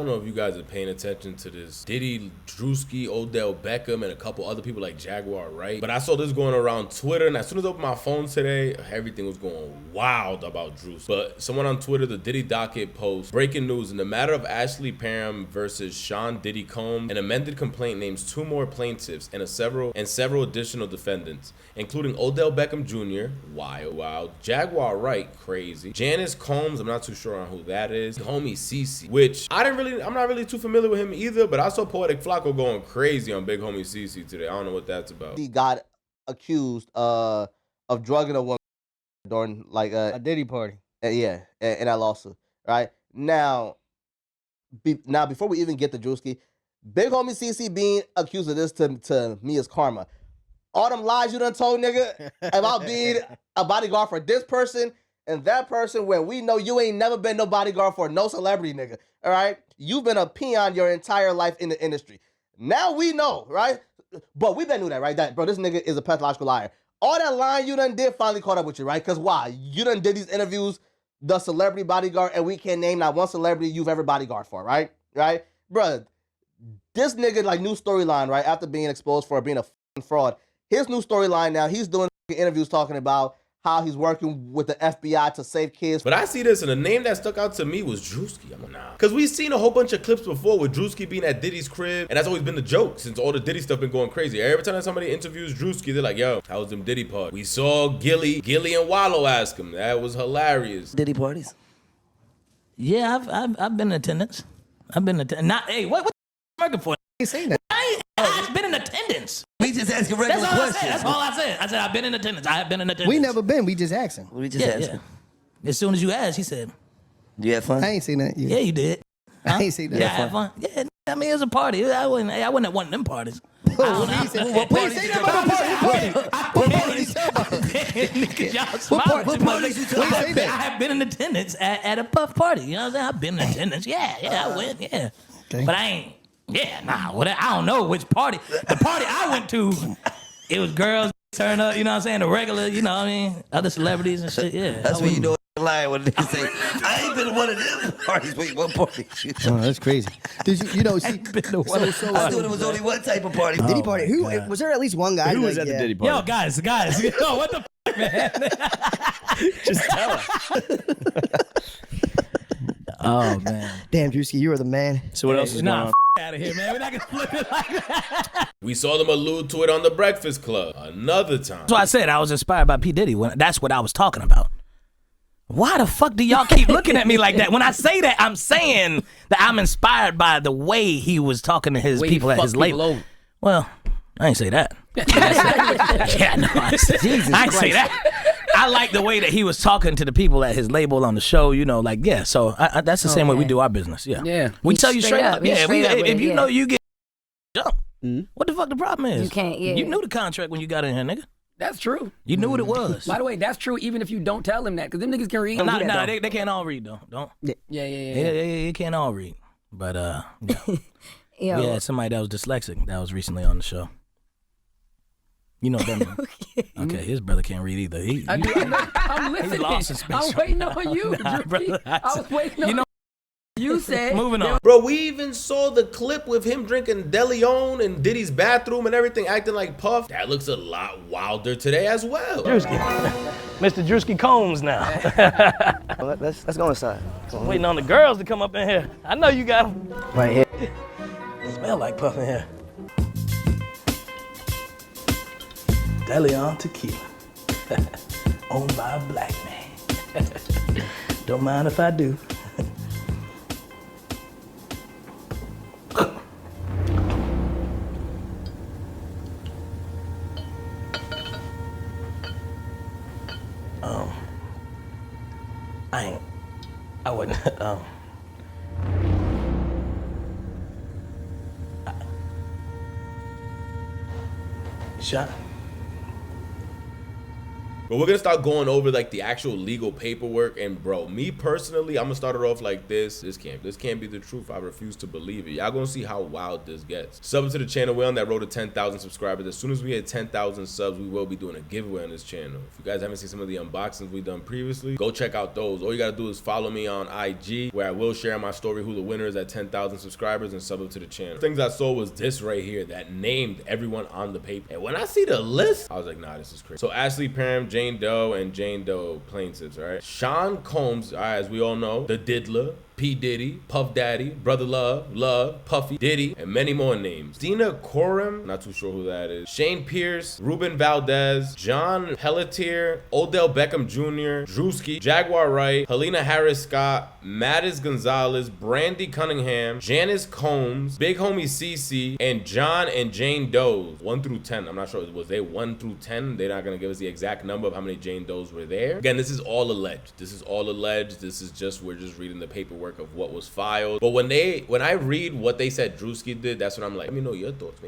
don't know if you guys are paying attention to this Diddy, Druski, Odell Beckham, and a couple other people like Jaguar Wright. But I saw this going around Twitter, and as soon as I opened my phone today, everything was going wild about Druski. But someone on Twitter, the Diddy docket post, breaking news, in the matter of Ashley Parham versus Sean Diddy Combs, an amended complaint names 2 more plaintiffs and several additional defendants, including Odell Beckham Jr., wild, Jaguar Wright, crazy, Janice Combs, I'm not too sure on who that is, homie CC, which I'm not really too familiar with him either, but I saw Poetic Flacco going crazy on big homie CC today. I don't know what that's about. He got accused of drugging a woman during like a Diddy party. Yeah, in that lawsuit, right? Now before we even get to Druski, big homie CC being accused of this to me is karma. All them lies you done told, nigga, about being a bodyguard for this person and that person, when we know you ain't never been no bodyguard for no celebrity, nigga, all right? You've been a peon your entire life in the industry. Now we know, right? But we been knew that, right? That, bro, this nigga is a pathological liar. All that lying you done did finally caught up with you, right? Because why? You done did these interviews, the celebrity bodyguard, and we can't name not one celebrity you've ever bodyguard for, right? Right? Bruh, this nigga, like, new storyline, right? After being exposed for being a fraud, his new storyline now, he's doing interviews talking about how he's working with the FBI to save kids. But I see this, and the name that stuck out to me was Druski. I'm like, nah. Because we've seen a whole bunch of clips before with Druski being at Diddy's crib, and that's always been the joke since all the Diddy stuff been going crazy. Every time that somebody interviews Druski, they're like, yo, how was them Diddy parties? We saw Gilly and Wallow ask him. That was hilarious. Diddy parties? Yeah, I've been in attendance. I've been in attendance. Not, hey, what the working for? You saying that? I've been in attendance. We just asking regular questions. That's all I said. I said I've been in attendance. I have been in attendance. We never been. We just asking. We just asking. Yeah. As soon as you asked, he said. You had fun? I ain't seen that. Yeah, you did. Huh? I ain't seen that. Yeah, I had fun. Yeah, I mean, it was a party. I wasn't at one of them parties. What party? Say that about What party? I have been in attendance at a puff party. You know what I'm saying? I've been in attendance. Yeah, I went. Yeah, okay. But I ain't. Yeah, nah. I don't know which party. The party I went to, it was girls turn up. You know what I'm saying? The regular. You know what I mean? Other celebrities and shit. Yeah. That's when you know lying when they say, I ain't been to one of them parties. Wait, what party? Oh, that's crazy. Did you know? See, I thought it was only one type of party. Diddy party. Who was there? At least one guy who was at the Diddy party? Yo, guys. Yo, what the fuck, man? Just tell us. Oh man. Damn, Druski, you were the man. So what else is going on? Out of here, man. We're not gonna flip it like that. We saw them allude to it on The Breakfast Club another time. That's why I said I was inspired by P. Diddy. That's what I was talking about. Why the fuck do y'all keep looking at me like that? When I say that, I'm saying that I'm inspired by the way he was talking to his people at his label. Well, I ain't say that. Yeah, no, I ain't say that. I like the way that he was talking to the people at his label on the show, you know, like, yeah. So that's the same way we do our business, yeah. Yeah. We tell you straight up. Yeah, if you know you get jump, Mm-hmm. what the fuck the problem is? You can't, yeah. You knew the contract when you got in here, nigga. That's true. You knew what it was. By the way, that's true even if you don't tell them that, because them niggas can read. Nah, they can't all read, though. Don't. Yeah. They can't all read. But, Yeah. we had somebody that was dyslexic that was recently on the show. You know them. Okay, his brother can't read either. I'm listening. He's lost in space. I'm waiting on you, brother, I was waiting on you said. Moving on. Bro, we even saw the clip with him drinking DeLeon in Diddy's bathroom and everything, acting like Puff. That looks a lot wilder today as well. Druski. Mr. Druski Combs now. Let's go inside. Waiting on the girls to come up in here. I know you got them. Right here. Smell like Puff in here. DeLeon tequila. Owned by a black man. Don't mind if I do. I wouldn't, shot. But we're gonna start going over like the actual legal paperwork. And bro, me personally, I'm gonna start it off like this. This can't be the truth. I refuse to believe it. Y'all gonna see how wild this gets. Sub to the channel. We're on that road to 10,000 subscribers. As soon as we hit 10,000 subs, we will be doing a giveaway on this channel. If you guys haven't seen some of the unboxings we've done previously, go check out those. All you gotta do is follow me on IG, where I will share my story who the winner is at 10,000 subscribers, and sub up to the channel. Things I saw was this right here that named everyone on the paper. And when I see the list, I was like, nah, this is crazy. So Ashley Pam, Jane Doe, and Jane Doe plaintiffs, all right? Sean Combs, all right, as we all know, the Diddler, P. Diddy, Puff Daddy, Brother Love, Puffy, Diddy, and many more names. Dina Coram, not too sure who that is. Shane Pierce, Ruben Valdez, John Pelletier, Odell Beckham Jr., Druski, Jaguar Wright, Helena Harris Scott, Mattis Gonzalez, Brandy Cunningham, Janice Combs, Big Homie CC, and John and Jane Does. 1 through 10. I'm not sure. Was they 1 through 10? They're not going to give us the exact number of how many Jane Does were there. Again, this is all alleged. This is just, we're just reading the paperwork of what was filed. But when I read what they said Druski did, that's when I'm like, let me know your thoughts.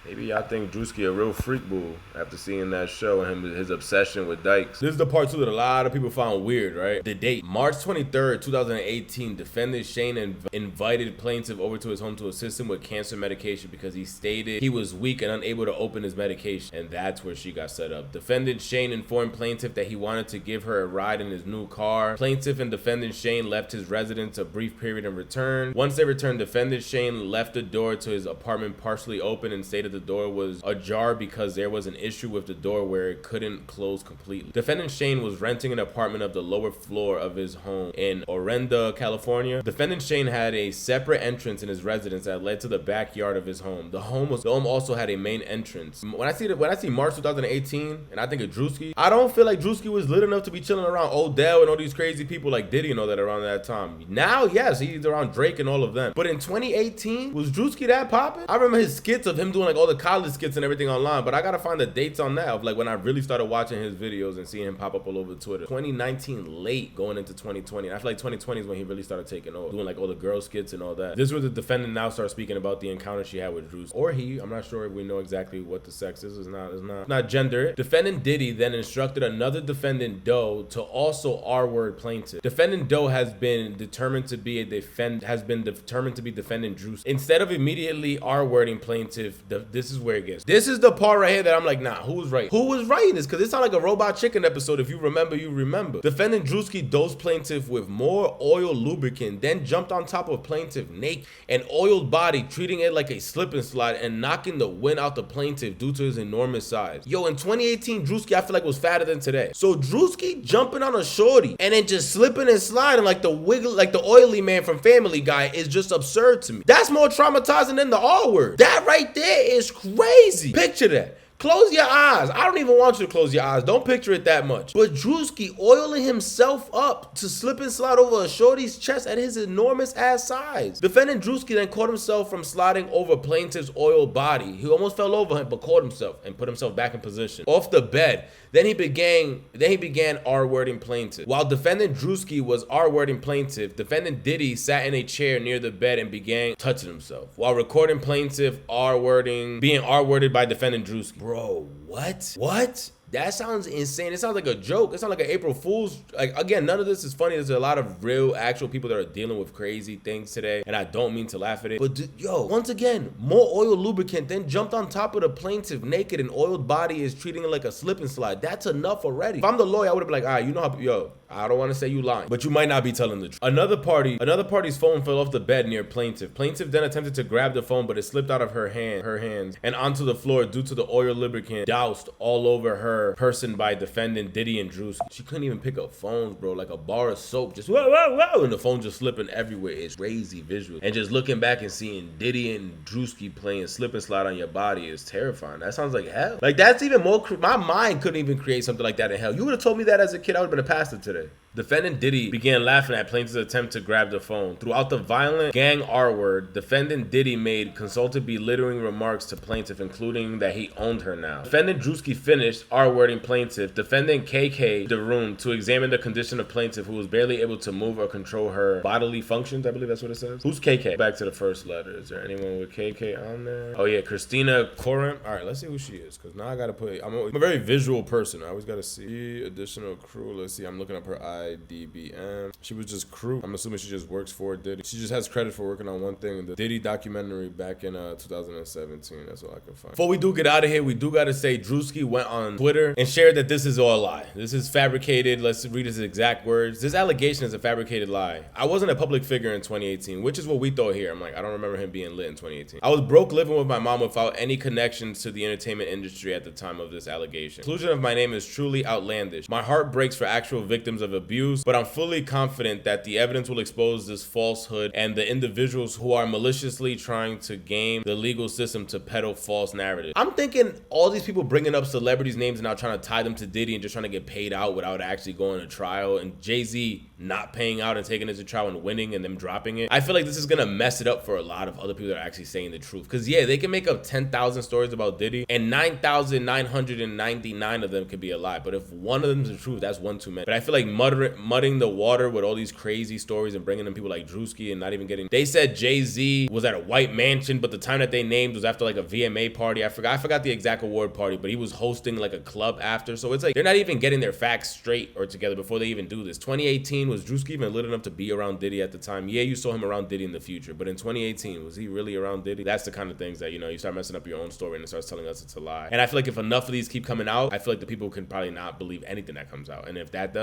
Maybe y'all think Druski a real freak bull after seeing that show and his obsession with dykes. This is the part 2 that a lot of people found weird, right? The date, March 23rd, 2018, defendant Shane invited plaintiff over to his home to assist him with cancer medication because he stated he was weak and unable to open his medication. And that's where she got set up. Defendant Shane informed plaintiff that he wanted to give her a ride in his new car. Plaintiff and defendant Shane left his residence a brief period and returned. Once they returned, defendant Shane left the door to his apartment partially open and stated the door was ajar because there was an issue with the door where it couldn't close completely. Defendant Shane was renting an apartment of the lower floor of his home in Orinda, California. Defendant Shane had a separate entrance in his residence that led to the backyard of his home. The home also had a main entrance. When I see March 2018 and I think of Druski, I don't feel like Druski was lit enough to be chilling around Odell and all these crazy people like Diddy and all that around that time. Now, yes, he's around Drake and all of them. But in 2018, was Druski that popping? I remember his skits of him doing like all the college skits and everything online, but I gotta find the dates on that of like when I really started watching his videos and seeing him pop up all over Twitter. 2019 late going into 2020. I feel like 2020 is when he really started taking over, doing like all the girl skits and all that. This was the defendant now starts speaking about the encounter she had with Drews, or he. I'm not sure if we know exactly what the sex is. It's not gender. Defendant Diddy then instructed another defendant Doe to also R-word plaintiff. Defendant Doe has been determined to be defendant Drews. Instead of immediately R-wording plaintiff, this is where it gets. This is the part right here that I'm like, nah, who was right? Who was writing this? Because it sounds like a Robot Chicken episode. If you remember, you remember. Defendant Druski dosed plaintiff with more oil lubricant, then jumped on top of plaintiff naked and oiled body, treating it like a slip and slide and knocking the wind out the plaintiff due to his enormous size. Yo, in 2018, Druski I feel like was fatter than today. So Druski jumping on a shorty and then just slipping and sliding like the oily man from Family Guy is just absurd to me. That's more traumatizing than the R word. That right there is crazy. Picture that. Close your eyes. I don't even want you to close your eyes. Don't picture it that much. But Druski oiling himself up to slip and slide over a shorty's chest at his enormous ass size. Defendant Druski then caught himself from sliding over plaintiff's oiled body. He almost fell over him, but caught himself and put himself back in position. Off the bed. Then he began R-wording plaintiff. While defendant Druski was R-wording plaintiff, defendant Diddy sat in a chair near the bed and began touching himself while recording plaintiff being R-worded by defendant Druski. Bro, what? What? That sounds insane. It sounds like a joke. It sounds like an April Fool's. Like, again, none of this is funny. There's a lot of real, actual people that are dealing with crazy things today, and I don't mean to laugh at it. But yo, once again, more oil lubricant, then jumped on top of the plaintiff naked and oiled body is treating it like a slip and slide. That's enough already. If I'm the lawyer, I would have been like, all right, you know how, yo, I don't want to say you lying, but you might not be telling the truth. Another party's phone fell off the bed near plaintiff. Plaintiff then attempted to grab the phone, but it slipped out of her hands and onto the floor due to the oil lubricant doused all over her person by defendant Diddy and Druski. She couldn't even pick up phones, bro. Like a bar of soap, just whoa, whoa, whoa, and the phone just slipping everywhere. It's crazy visual. And just looking back and seeing Diddy and Druski playing slip and slide on your body is terrifying. That sounds like hell. Like that's even more. My mind couldn't even create something like that in hell. You would have told me that as a kid, I would have been a pastor today. Defendant Diddy began laughing at plaintiff's attempt to grab the phone. Throughout the violent gang R-word, defendant Diddy made consulted belittling remarks to plaintiff, including that he owned her now. Defendant Druski finished R-wording plaintiff. Defendant KK the room to examine the condition of plaintiff, who was barely able to move or control her bodily functions. I believe that's what it says. Who's KK? Back to the first letter. Is there anyone with KK on there? Oh yeah, Christina Coram. All right, let's see who she is, because now I gotta put. I'm a very visual person. I always gotta see additional crew. Let's see. I'm looking up her IDBM. She was just crew. I'm assuming she just works for Diddy. She just has credit for working on one thing in the Diddy documentary back in 2017. That's all I can find. Before we do get out of here, we do gotta say Druski went on Twitter and shared that this is all a lie. This is fabricated. Let's read his exact words. This allegation is a fabricated lie. I wasn't a public figure in 2018, which is what we thought here. I'm like, I don't remember him being lit in 2018. I was broke living with my mom without any connections to the entertainment industry at the time of this allegation. The inclusion of my name is truly outlandish. My heart breaks for actual victims of abuse, but I'm fully confident that the evidence will expose this falsehood and the individuals who are maliciously trying to game the legal system to peddle false narratives. I'm thinking all these people bringing up celebrities' names and now trying to tie them to Diddy and just trying to get paid out without actually going to trial, and Jay-Z not paying out and taking it to trial and winning and them dropping it. I feel like this is gonna mess it up for a lot of other people that are actually saying the truth. Because yeah, they can make up 10,000 stories about Diddy and 9,999 of them could be a lie. But if one of them is the truth, that's one too many. But I feel like mudding the water with all these crazy stories and bringing in people like Druski and not even getting. They said Jay-Z was at a white mansion, but the time that they named was after like a VMA party. I forgot the exact award party, but he was hosting like a club after. So it's like they're not even getting their facts straight or together before they even do this. 2018, was Druski even lit enough to be around Diddy at the time? Yeah, you saw him around Diddy in the future, but in 2018, was he really around Diddy? That's the kind of things that, you know, you start messing up your own story and it starts telling us it's a lie. And I feel like if enough of these keep coming out, I feel like the people can probably not believe anything that comes out. And if that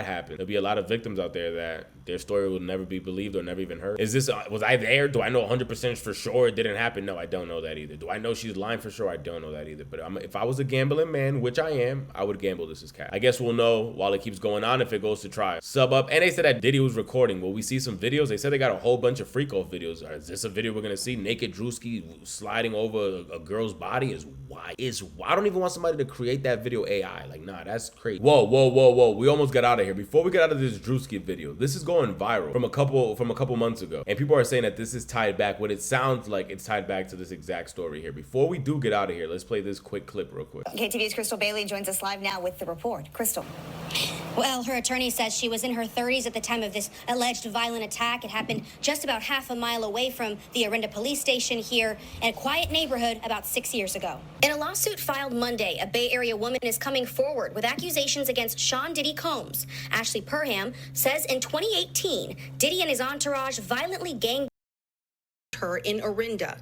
happens, there'll be a lot of victims out there that their story will never be believed or never even heard. Is this, was I there? Do I know 100% for sure it didn't happen? No, I don't know that either. Do I know she's lying for sure? I don't know that either. But if I was a gambling man, which I am, I would gamble this is cat. I guess we'll know while it keeps going on if it goes to trial. Sub up. And they said that Diddy was recording. Will we see some videos? They said they got a whole bunch of freak off videos. Is this a video we're gonna see? Naked Druski sliding over a girl's body is why. I don't even want somebody to create that video AI. Like, nah, that's crazy. Whoa. We almost got out of here. Before we get out of this Druski video, this is going viral from a couple months ago. And people are saying that this is tied back. What it sounds like it's tied back to this exact story here. Before we do get out of here, let's play this quick clip real quick. KTV's Crystal Bailey joins us live now with the report. Crystal. Well, her attorney says she was in her 30s at the time of this alleged violent attack. It happened just about half a mile away from the Orinda police station here in a quiet neighborhood about 6 years ago. In a lawsuit filed Monday, a Bay Area woman is coming forward with accusations against Sean Diddy Combs. Ashley Perham says in 2018, Diddy and his entourage violently ganged her in Orinda.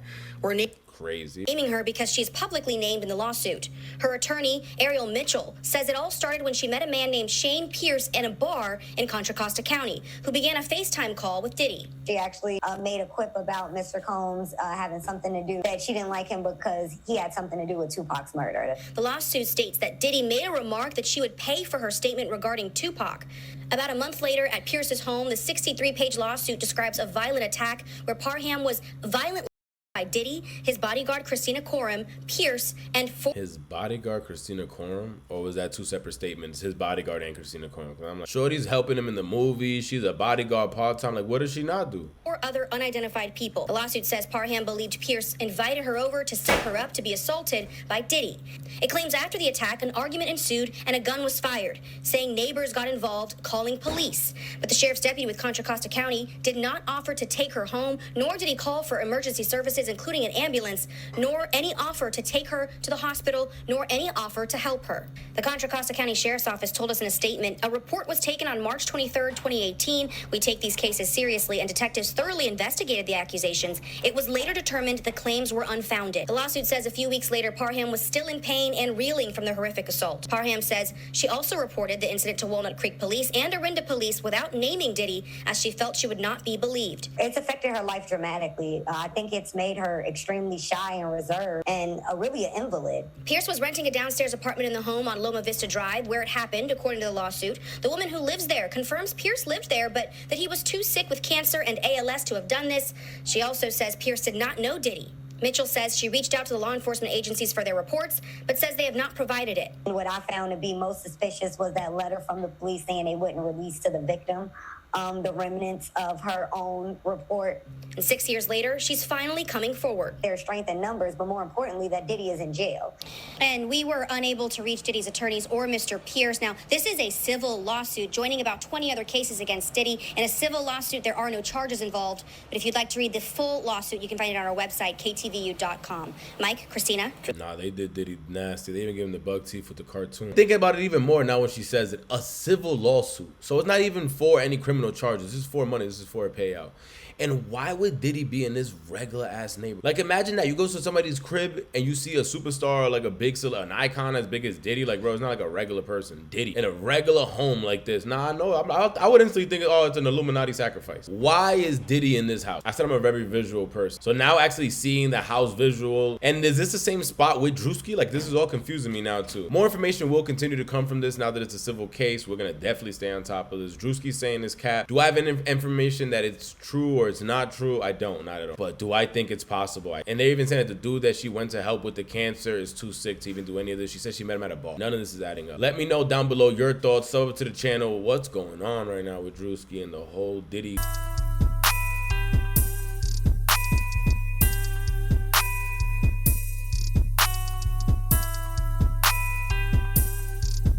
Crazy. Naming her because she's publicly named in the lawsuit. Her attorney, Ariel Mitchell, says it all started when she met a man named Shane Pierce in a bar in Contra Costa County, who began a FaceTime call with Diddy. She actually made a quip about Mr. Combs having something to do, that she didn't like him because he had something to do with Tupac's murder. The lawsuit states that Diddy made a remark that she would pay for her statement regarding Tupac. About a month later, at Pierce's home, the 63-page lawsuit describes a violent attack where Parham was violently by Diddy, his bodyguard Christina Coram, Pierce, and his bodyguard Christina Coram? Or was that two separate statements? His bodyguard and Christina Coram? I'm like, Shorty's helping him in the movie. She's a bodyguard part-time. Like, what does she not do? 4 other unidentified people. The lawsuit says Parham believed Pierce invited her over to set her up to be assaulted by Diddy. It claims after the attack, an argument ensued and a gun was fired, saying neighbors got involved, calling police. But the sheriff's deputy with Contra Costa County did not offer to take her home, nor did he call for emergency services, including an ambulance, nor any offer to take her to the hospital, nor any offer to help her. The Contra Costa County Sheriff's Office told us in a statement, a report was taken on March 23rd, 2018. We take these cases seriously, and detectives thoroughly investigated the accusations. It was later determined the claims were unfounded. The lawsuit says a few weeks later, Parham was still in pain and reeling from the horrific assault. Parham says she also reported the incident to Walnut Creek Police and Orinda Police without naming Diddy, as she felt she would not be believed. It's affected her life dramatically. I think it's made her extremely shy and reserved and really an invalid. Pierce was renting a downstairs apartment in the home on Loma Vista Drive where it happened, according to the lawsuit. The woman who lives there confirms Pierce lived there, but that he was too sick with cancer and ALS to have done this. She also says Pierce did not know Diddy. Mitchell says she reached out to the law enforcement agencies for their reports, but says they have not provided it. What I found to be most suspicious was that letter from the police saying they wouldn't release to the victim the remnants of her own report. And 6 years later, she's finally coming forward. There's strength in numbers, but more importantly, that Diddy is in jail. And we were unable to reach Diddy's attorneys or Mr. Pierce. Now, this is a civil lawsuit joining about 20 other cases against Diddy. In a civil lawsuit, there are no charges involved. But if you'd like to read the full lawsuit, you can find it on our website, ktvU.com. Mike, Christina? Nah, they did Diddy nasty. They even gave him the bug teeth with the cartoon. Thinking about it even more now when she says it, a civil lawsuit. So it's not even for any criminal charges. This is for money. This is for a payout. And why would Diddy be in this regular ass neighborhood? Like, imagine that you go to somebody's crib and you see a superstar, like a big, an icon as big as Diddy. Like, bro, it's not like a regular person. Diddy in a regular home like this. Nah, I know. I would instantly think, oh, it's an Illuminati sacrifice. Why is Diddy in this house? I said I'm a very visual person. So now actually seeing the house visual, and is this the same spot with Druski? Like, this is all confusing me now too. More information will continue to come from this now that it's a civil case. We're gonna definitely stay on top of this. Druski saying this cap. Do I have any information that it's true or it's not true? I don't, not at all. But do I think it's possible? And they even said that the dude that she went to help with the cancer is too sick to even do any of this. She said she met him at a bar. None of this is adding up. Let me know down below your thoughts. Sub to the channel. What's going on right now with Druski and the whole Diddy